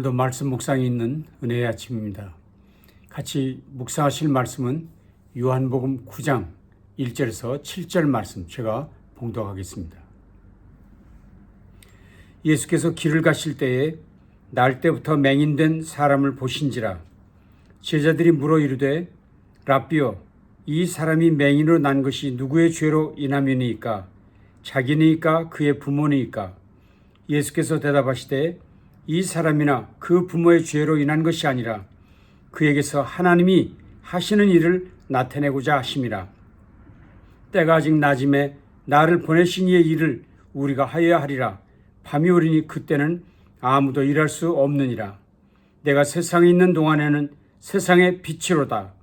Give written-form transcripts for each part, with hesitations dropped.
오늘도 말씀 묵상이 있는 은혜의 아침입니다. 같이 묵상하실 말씀은 요한복음 9장 1절에서 7절 말씀 제가 봉독하겠습니다. 예수께서 길을 가실 때에 날 때부터 맹인된 사람을 보신지라. 제자들이 물어 이르되 랍비여, 이 사람이 맹인으로 난 것이 누구의 죄로 인함이니이까? 자기니이까 그의 부모니이까? 예수께서 대답하시되 이 사람이나 그 부모의 죄로 인한 것이 아니라 그에게서 하나님이 하시는 일을 나타내고자 하심이라. 때가 아직 낮음에 나를 보내신 이의 일을 우리가 하여야 하리라. 밤이 오리니 그때는 아무도 일할 수 없느니라. 내가 세상에 있는 동안에는 세상의 빛이로다.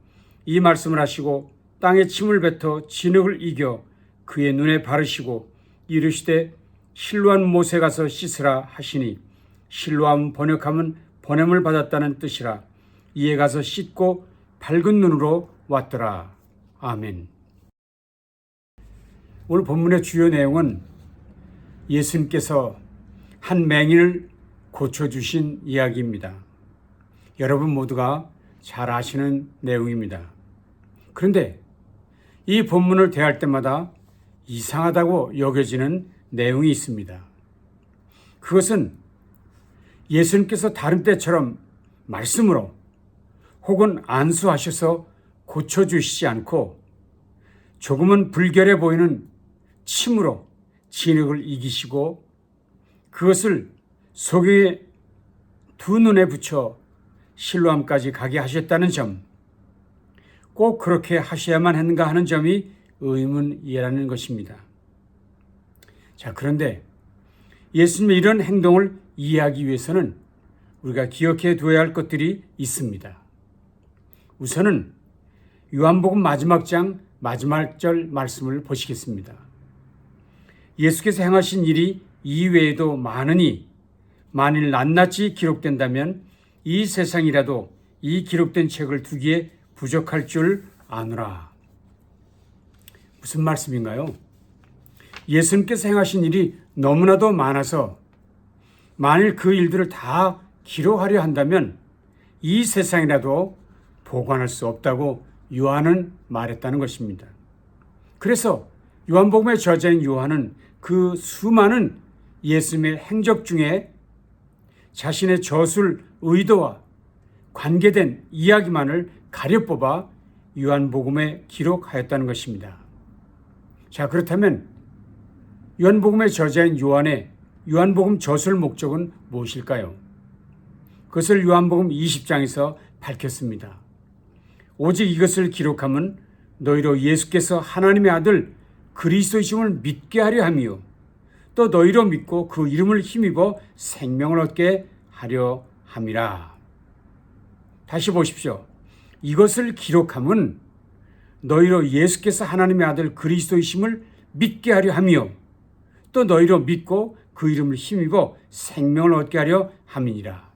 이 말씀을 하시고 땅에 침을 뱉어 진흙을 이겨 그의 눈에 바르시고 이르시되 실로한 못에 가서 씻으라 하시니, 실로함 번역하면 보냄을 받았다는 뜻이라. 이에 가서 씻고 밝은 눈으로 왔더라. 아멘. 오늘 본문의 주요 내용은 예수님께서 한 맹인을 고쳐주신 이야기입니다. 여러분 모두가 잘 아시는 내용입니다. 그런데 이 본문을 대할 때마다 이상하다고 여겨지는 내용이 있습니다. 그것은 예수님께서 다른 때처럼 말씀으로 혹은 안수하셔서 고쳐주시지 않고 조금은 불결해 보이는 침으로 진흙을 이기시고 그것을 속에 두 눈에 붙여 실로암까지 가게 하셨다는 점, 꼭 그렇게 하셔야만 했는가 하는 점이 의문이라는 것입니다. 자, 그런데 예수님의 이런 행동을 이해하기 위해서는 우리가 기억해 두어야 할 것들이 있습니다. 우선은 요한복음 마지막 장 마지막 절 말씀을 보시겠습니다. 예수께서 행하신 일이 이외에도 많으니 만일 낱낱이 기록된다면 이 세상이라도 이 기록된 책을 두기에 부족할 줄 아노라. 무슨 말씀인가요? 예수님께서 행하신 일이 너무나도 많아서 만일 그 일들을 다 기록하려 한다면 이 세상이라도 보관할 수 없다고 요한은 말했다는 것입니다. 그래서 요한복음의 저자인 요한은 그 수많은 예수님의 행적 중에 자신의 저술 의도와 관계된 이야기만을 가려 뽑아 요한복음에 기록하였다는 것입니다. 자, 그렇다면 요한복음의 저자인 요한의 요한복음 저술 목적은 무엇일까요? 그것을 요한복음 20장에서 밝혔습니다. 오직 이것을 기록함은 너희로 예수께서 하나님의 아들 그리스도이심을 믿게 하려 함이요 또 너희로 믿고 그 이름을 힘입어 생명을 얻게 하려 함이라. 다시 보십시오. 이것을 기록함은 너희로 예수께서 하나님의 아들 그리스도이심을 믿게 하려 함이요 또 너희로 믿고 그 이름을 힘입어 생명을 얻게 하려 함이니라.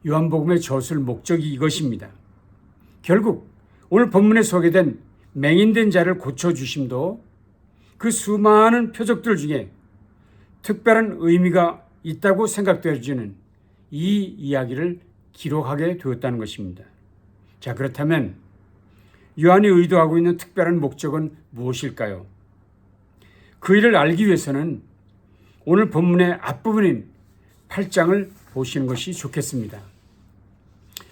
요한복음의 저술 목적이 이것입니다. 결국 오늘 본문에 소개된 맹인된 자를 고쳐주심도 그 수많은 표적들 중에 특별한 의미가 있다고 생각되어지는 이 이야기를 기록하게 되었다는 것입니다. 자, 그렇다면 요한이 의도하고 있는 특별한 목적은 무엇일까요? 그 일을 알기 위해서는 오늘 본문의 앞부분인 8장을 보시는 것이 좋겠습니다.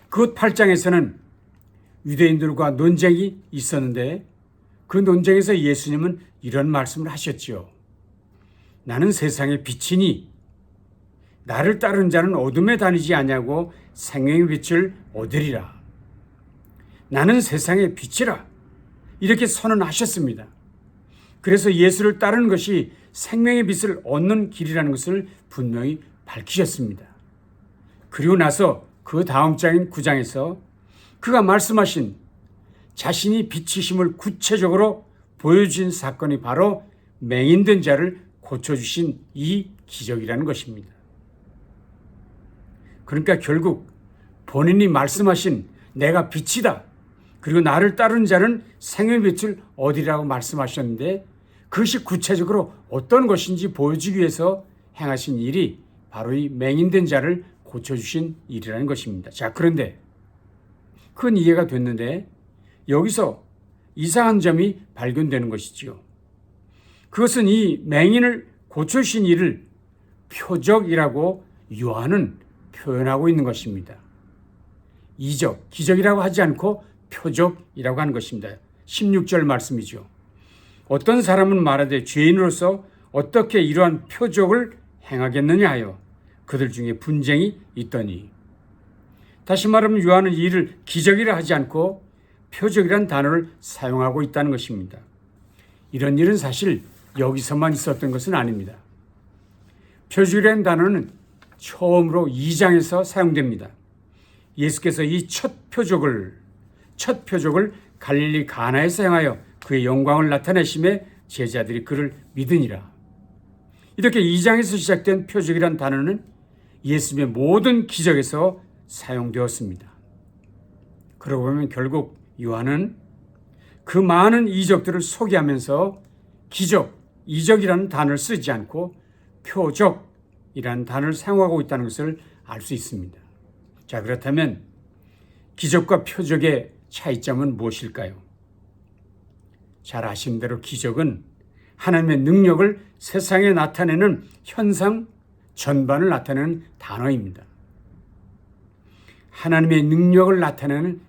그 8장에서는 유대인들과 논쟁이 있었는데 그 논쟁에서 예수님은 이런 말씀을 하셨지요. 나는 세상의 빛이니 나를 따르는 자는 어둠에 다니지 아니하고 생명의 빛을 얻으리라. 나는 세상의 빛이라. 이렇게 선언하셨습니다. 그래서 예수를 따르는 것이 생명의 빛을 얻는 길이라는 것을 분명히 밝히셨습니다. 그리고 나서 그 다음 장인 9장에서 그가 말씀하신 자신이 빛이심을 구체적으로 보여주신 사건이 바로 맹인된 자를 고쳐주신 이 기적이라는 것입니다. 그러니까 결국 본인이 말씀하신 내가 빛이다. 그리고 나를 따르는 자는 생명의 빛을 얻으리라고 말씀하셨는데 그것이 구체적으로 어떤 것인지 보여주기 위해서 행하신 일이 바로 이 맹인된 자를 고쳐주신 일이라는 것입니다. 자, 그런데 큰 이해가 됐는데 여기서 이상한 점이 발견되는 것이지요. 그것은 이 맹인을 고쳐주신 일을 표적이라고 요한은 표현하고 있는 것입니다. 이적, 기적이라고 하지 않고 표적이라고 하는 것입니다. 16절 말씀이죠. 어떤 사람은 말하되 죄인으로서 어떻게 이러한 표적을 행하겠느냐 하여 그들 중에 분쟁이 있더니, 다시 말하면 요한은 이 일을 기적이라 하지 않고 표적이라는 단어를 사용하고 있다는 것입니다. 이런 일은 사실 여기서만 있었던 것은 아닙니다. 표적이라는 단어는 처음으로 2장에서 사용됩니다. 예수께서 이 첫 표적을 갈릴리 가나에서 행하여 그의 영광을 나타내심에 제자들이 그를 믿으니라. 이렇게 2장에서 시작된 표적이란 단어는 예수님의 모든 기적에서 사용되었습니다. 그러고 보면 결국 요한은 그 많은 이적들을 소개하면서 기적, 이적이라는 단어를 쓰지 않고 표적이라는 단어를 사용하고 있다는 것을 알 수 있습니다. 자, 그렇다면 기적과 표적의 차이점은 무엇일까요? 잘 아시는 대로 기적은 하나님의 능력을 세상에 나타내는 현상 전반을 나타내는 단어입니다. 하나님의 능력을 나타내는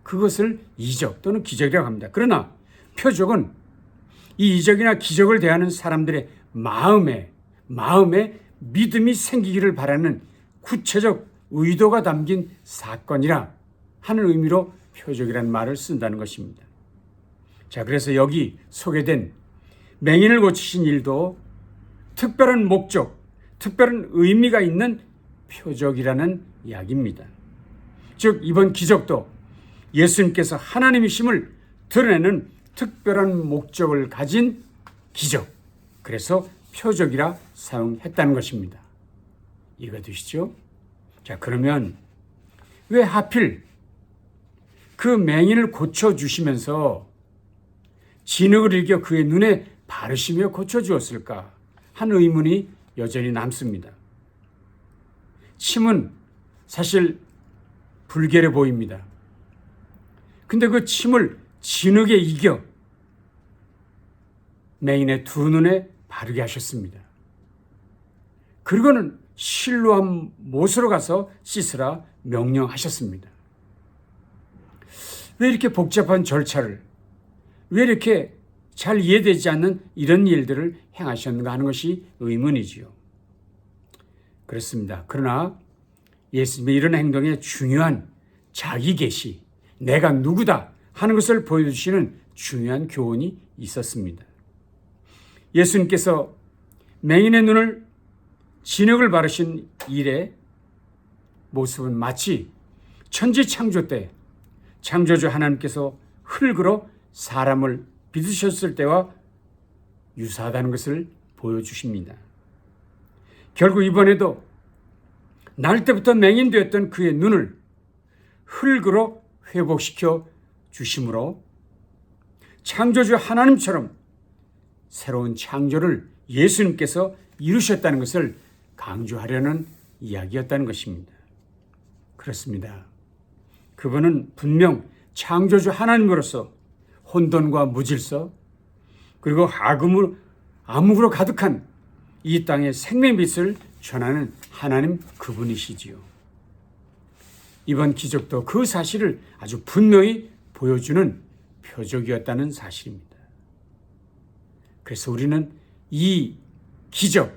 그것을 이적 또는 기적이라고 합니다. 그러나 표적은 이 이적이나 기적을 대하는 사람들의 마음에 믿음이 생기기를 바라는 구체적 의도가 담긴 사건이라 하는 의미로 표적이라는 말을 쓴다는 것입니다. 자, 그래서 여기 소개된 맹인을 고치신 일도 특별한 목적, 특별한 의미가 있는 표적이라는 이야기입니다. 즉 이번 기적도 예수님께서 하나님이심을 드러내는 특별한 목적을 가진 기적, 그래서 표적이라 사용했다는 것입니다. 이해가 되시죠? 자, 그러면 왜 하필 그 맹인을 고쳐주시면서 진흙을 일겨 그의 눈에 바르시며 고쳐주었을까 하는 의문이 여전히 남습니다. 침은 사실 불결해 보입니다. 근데 그 침을 진흙에 이겨 맹인의 두 눈에 바르게 하셨습니다. 그리고는 실로암 못으로 가서 씻으라 명령하셨습니다. 왜 이렇게 복잡한 절차를, 왜 이렇게 잘 이해되지 않는 이런 일들을 행하셨는가 하는 것이 의문이지요. 그렇습니다. 그러나 예수님의 이런 행동에 중요한 자기 계시, 내가 누구다 하는 것을 보여주시는 중요한 교훈이 있었습니다. 예수님께서 맹인의 눈을 진흙을 바르신 일의 모습은 마치 천지창조 때 창조주 하나님께서 흙으로 사람을 빚으셨을 때와 유사하다는 것을 보여주십니다. 결국 이번에도 날 때부터 맹인되었던 그의 눈을 흙으로 회복시켜 주심으로 창조주 하나님처럼 새로운 창조를 예수님께서 이루셨다는 것을 강조하려는 이야기였다는 것입니다. 그렇습니다. 그분은 분명 창조주 하나님으로서 혼돈과 무질서 그리고 암흑으로 가득한 이 땅의 생명빛을 전하는 하나님 그분이시지요. 이번 기적도 그 사실을 아주 분명히 보여주는 표적이었다는 사실입니다. 그래서 우리는 이 기적,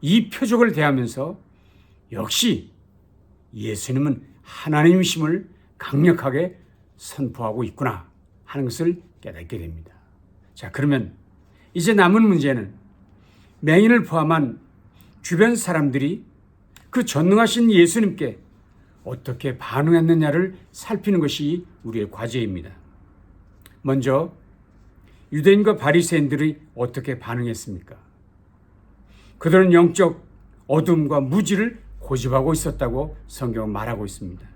이 표적을 대하면서 역시 예수님은 하나님이심을 강력하게 선포하고 있구나 하는 것을 깨닫게 됩니다. 자, 그러면 이제 남은 문제는 맹인을 포함한 주변 사람들이 그 전능하신 예수님께 어떻게 반응했느냐를 살피는 것이 우리의 과제입니다. 먼저 유대인과 바리새인들이 어떻게 반응했습니까? 그들은 영적 어둠과 무지를 고집하고 있었다고 성경은 말하고 있습니다.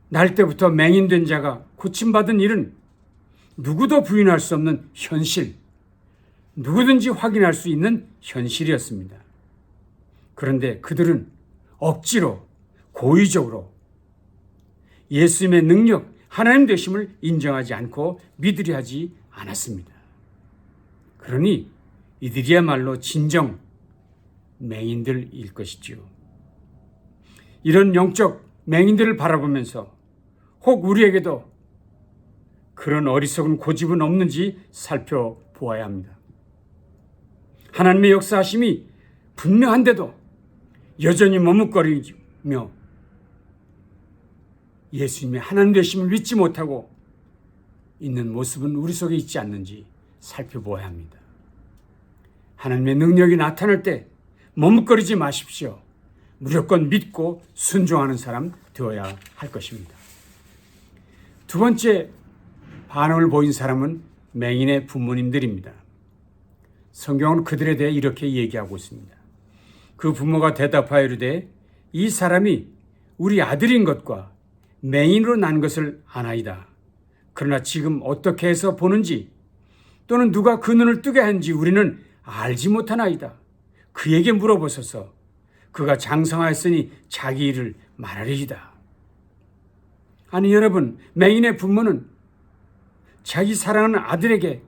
날 때부터 맹인된 자가 고침받은 일은 누구도 부인할 수 없는 현실, 누구든지 확인할 수 있는 현실이었습니다. 그런데 그들은 억지로 고의적으로 예수님의 능력, 하나님 되심을 인정하지 않고 믿으려 하지 않았습니다. 그러니 이들이야말로 진정 맹인들일 것이지요. 이런 영적 맹인들을 바라보면서 혹 우리에게도 그런 어리석은 고집은 없는지 살펴보아야 합니다. 하나님의 역사하심이 분명한데도 여전히 머뭇거리며 예수님의 하나님 되심을 믿지 못하고 있는 모습은 우리 속에 있지 않는지 살펴보아야 합니다. 하나님의 능력이 나타날 때 머뭇거리지 마십시오. 무조건 믿고 순종하는 사람 되어야 할 것입니다. 두 번째 반응을 보인 사람은 맹인의 부모님들입니다. 성경은 그들에 대해 이렇게 얘기하고 있습니다. 그 부모가 대답하여 이르되 이 사람이 우리 아들인 것과 맹인으로 난 것을 아나이다. 그러나 지금 어떻게 해서 보는지 또는 누가 그 눈을 뜨게 한지 우리는 알지 못하나이다. 그에게 물어보소서. 그가 장성하였으니 자기 일을 말하리이다. 아니 여러분, 맹인의 부모는 자기 사랑하는 아들에게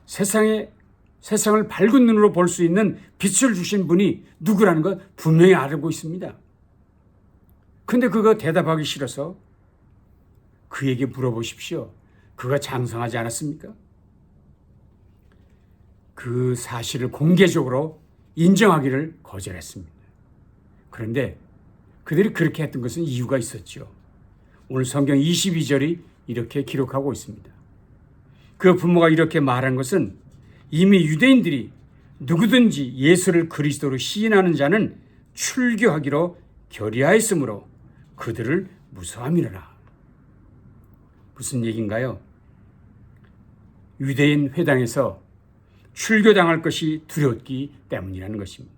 세상을 밝은 눈으로 볼 수 있는 빛을 주신 분이 누구라는 것 분명히 알고 있습니다. 근데 그가 대답하기 싫어서 그에게 물어보십시오. 그가 장성하지 않았습니까? 그 사실을 공개적으로 인정하기를 거절했습니다. 그런데 그들이 그렇게 했던 것은 이유가 있었죠. 오늘 성경 22절이 이렇게 기록하고 있습니다. 그 부모가 이렇게 말한 것은 이미 유대인들이 누구든지 예수를 그리스도로 시인하는 자는 출교하기로 결의하였으므로 그들을 무서워함이라. 무슨 얘기인가요? 유대인 회당에서 출교당할 것이 두려웠기 때문이라는 것입니다.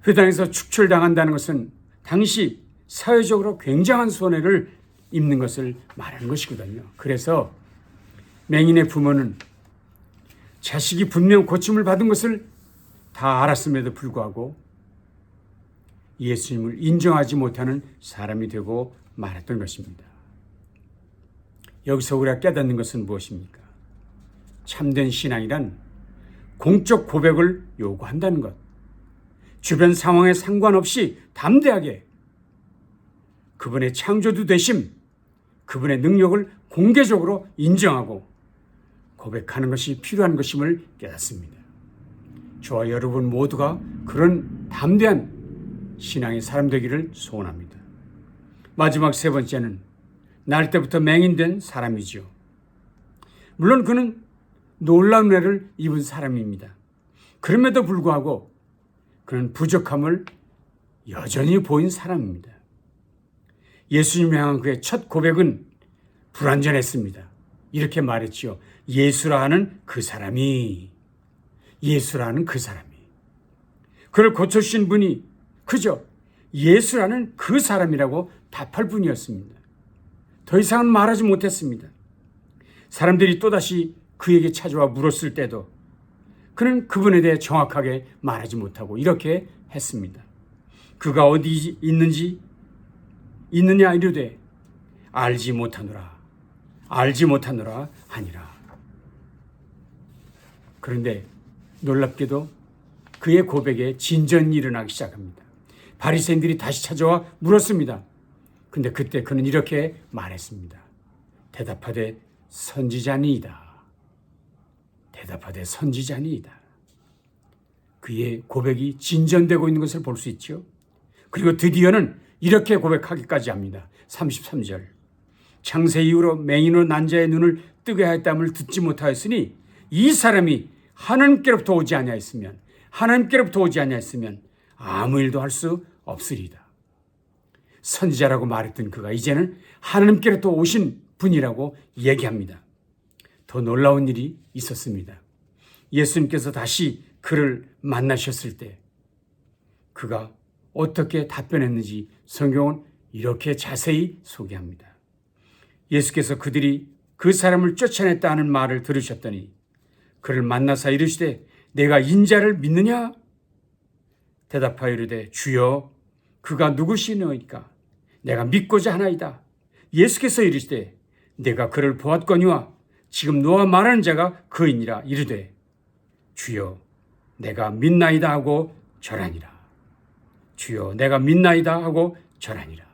회당에서 축출당한다는 것은 당시 사회적으로 굉장한 손해를 입는 것을 말하는 것이거든요. 그래서 맹인의 부모는 자식이 분명 고침을 받은 것을 다 알았음에도 불구하고 예수님을 인정하지 못하는 사람이 되고 말했던 것입니다. 여기서 우리가 깨닫는 것은 무엇입니까? 참된 신앙이란 공적 고백을 요구한다는 것. 주변 상황에 상관없이 담대하게 그분의 창조주 되심, 그분의 능력을 공개적으로 인정하고 고백하는 것이 필요한 것임을 깨닫습니다. 저와 여러분 모두가 그런 담대한 신앙의 사람 되기를 소원합니다. 마지막 세 번째는 날 때부터 맹인된 사람이죠. 물론 그는 놀라운 은혜를 입은 사람입니다. 그럼에도 불구하고 그는 부족함을 여전히 보인 사람입니다. 예수님을 향한 그의 첫 고백은 불완전했습니다. 이렇게 말했지요. 예수라는 그 사람이, 예수라는 그 사람이. 그를 고쳐주신 분이 그저 예수라는 그 사람이라고 답할 뿐이었습니다. 더 이상은 말하지 못했습니다. 사람들이 또다시 그에게 찾아와 물었을 때도 그는 그분에 대해 정확하게 말하지 못하고 이렇게 했습니다. 그가 어디 있느냐 이르되 알지 못하노라 하니라. 그런데 놀랍게도 그의 고백에 진전이 일어나기 시작합니다. 바리새인들이 다시 찾아와 물었습니다. 근데 그때 그는 이렇게 말했습니다. 대답하되 선지자니이다. 그의 고백이 진전되고 있는 것을 볼 수 있죠. 그리고 드디어는 이렇게 고백하기까지 합니다. 33절. 창세 이후로 맹인으로 난 자의 눈을 뜨게 하였dam을 듣지 못하였으니 이 사람이 하나님께로부터 오지 아니하였으면 아무 일도 할 수 없으리이다. 선지자라고 말했던 그가 이제는 하나님께로부터 오신 분이라고 얘기합니다. 더 놀라운 일이 있었습니다. 예수님께서 다시 그를 만나셨을 때 그가 어떻게 답변했는지 성경은 이렇게 자세히 소개합니다. 예수께서 그들이 그 사람을 쫓아냈다 하는 말을 들으셨더니 그를 만나사 이르시되 내가 인자를 믿느냐? 대답하여 이르되 주여 그가 누구시니까 내가 믿고자 하나이다. 예수께서 이르시되 내가 그를 보았거니와 지금 너와 말하는 자가 그이니라. 이르되 주여 내가 믿나이다 하고 절하니라. 주여 내가 믿나이다 하고 절하니라.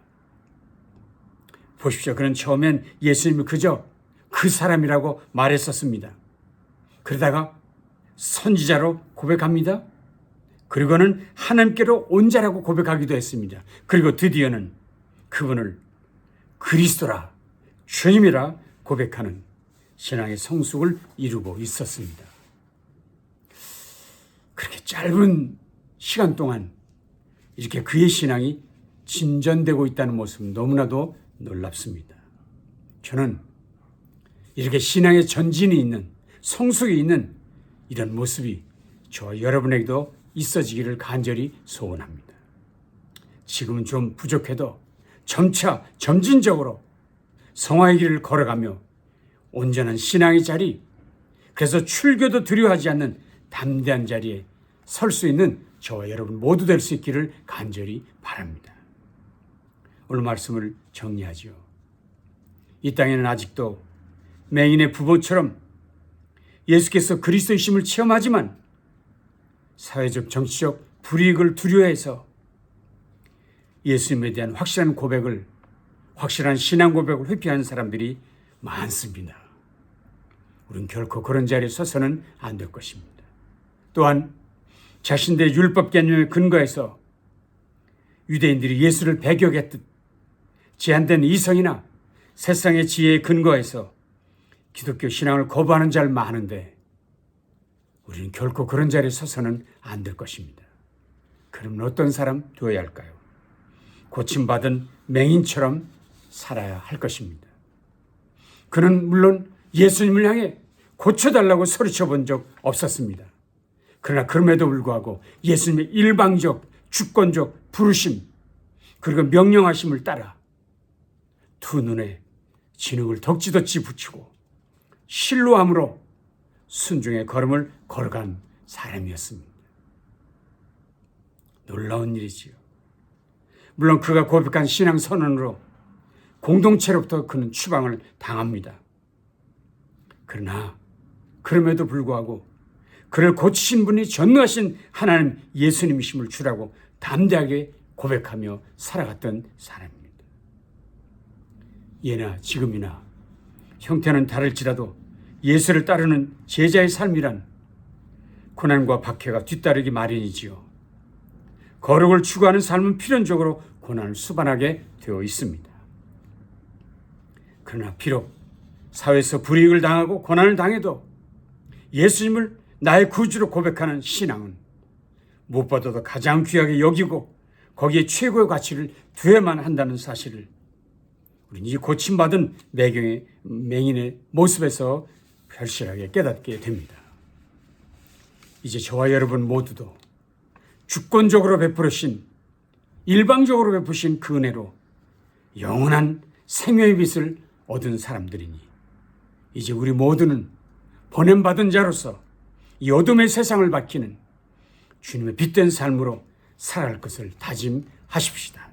보십시오. 그는 처음엔 예수님을 그저 그 사람이라고 말했었습니다. 그러다가 선지자로 고백합니다. 그리고는 하나님께로 온 자라고 고백하기도 했습니다. 그리고 드디어는 그분을 그리스도라, 주님이라 고백하는 신앙의 성숙을 이루고 있었습니다. 그렇게 짧은 시간 동안 이렇게 그의 신앙이 진전되고 있다는 모습은 너무나도 놀랍습니다. 저는 이렇게 신앙의 전진이 있는, 성숙이 있는 이런 모습이 저와 여러분에게도 있어지기를 간절히 소원합니다. 지금은 좀 부족해도 점차 점진적으로 성화의 길을 걸어가며 온전한 신앙의 자리, 그래서 출교도 두려워하지 않는 담대한 자리에 설 수 있는 저와 여러분 모두 될 수 있기를 간절히 바랍니다. 오늘 말씀을 정리하지요. 이 땅에는 아직도 맹인의 부부처럼 예수께서 그리스도이심을 체험하지만 사회적 정치적 불이익을 두려워해서 예수님에 대한 확실한 고백을, 확실한 신앙 고백을 회피하는 사람들이 많습니다. 우리는 결코 그런 자리에 서서는 안 될 것입니다. 또한 자신들의 율법 개념에 근거해서 유대인들이 예수를 배격했듯 제한된 이성이나 세상의 지혜에 근거해서 기독교 신앙을 거부하는 자를 많은데 우리는 결코 그런 자리에 서서는 안 될 것입니다. 그러면 어떤 사람 되어야 할까요? 고침받은 맹인처럼 살아야 할 것입니다. 그는 물론 예수님을 향해 고쳐달라고 소리쳐 본 적 없었습니다. 그러나 그럼에도 불구하고 예수님의 일방적, 주권적 부르심 그리고 명령하심을 따라 두 눈에 진흙을 덕지덕지 붙이고 신뢰함으로 순종의 걸음을 걸어간 사람이었습니다. 놀라운 일이지요. 물론 그가 고백한 신앙 선언으로 공동체로부터 그는 추방을 당합니다. 그러나 그럼에도 불구하고 그를 고치신 분이 전능하신 하나님 예수님이심을 주라고 담대하게 고백하며 살아갔던 사람입니다. 예나 지금이나 형태는 다를지라도 예수를 따르는 제자의 삶이란 고난과 박해가 뒤따르기 마련이지요. 거룩을 추구하는 삶은 필연적으로 고난을 수반하게 되어 있습니다. 그러나 비록 사회에서 불이익을 당하고 고난을 당해도 예수님을 나의 구주로 고백하는 신앙은 무엇보다도 가장 귀하게 여기고 거기에 최고의 가치를 두어야만 한다는 사실을 우리는 이 고침받은 맹인의 모습에서 절실하게 깨닫게 됩니다. 이제 저와 여러분 모두도 주권적으로 베푸신, 일방적으로 베푸신 그 은혜로 영원한 생명의 빛을 얻은 사람들이니 이제 우리 모두는 보냄받은 자로서 이 어둠의 세상을 밝히는 주님의 빛된 삶으로 살아갈 것을 다짐하십시다.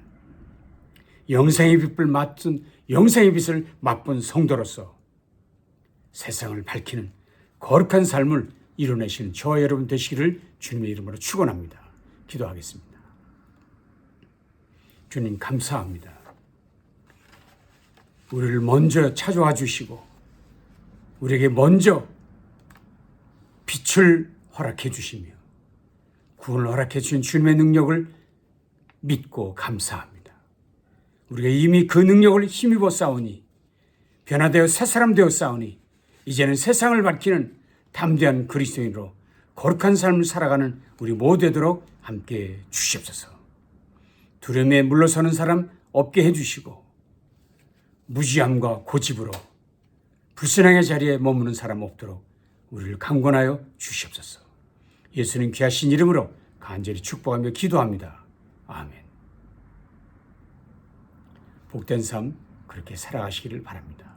영생의 빛을 맛본 성도로서 세상을 밝히는 거룩한 삶을 이뤄내시는 저와 여러분 되시기를 주님의 이름으로 축원합니다. 기도하겠습니다. 주님 감사합니다. 우리를 먼저 찾아와 주시고 우리에게 먼저 빛을 허락해 주시며 구원을 허락해 주신 주님의 능력을 믿고 감사합니다. 우리가 이미 그 능력을 힘입어 싸우니 변화되어 새 사람 되어 싸우니 이제는 세상을 밝히는 담대한 그리스도인으로 거룩한 삶을 살아가는 우리 모두 되도록 함께 주시옵소서. 두려움에 물러서는 사람 없게 해주시고 무지함과 고집으로 불신앙의 자리에 머무는 사람 없도록 우리를 강권하여 주시옵소서. 예수님 귀하신 이름으로 간절히 축복하며 기도합니다. 아멘. 복된 삶 그렇게 살아가시기를 바랍니다.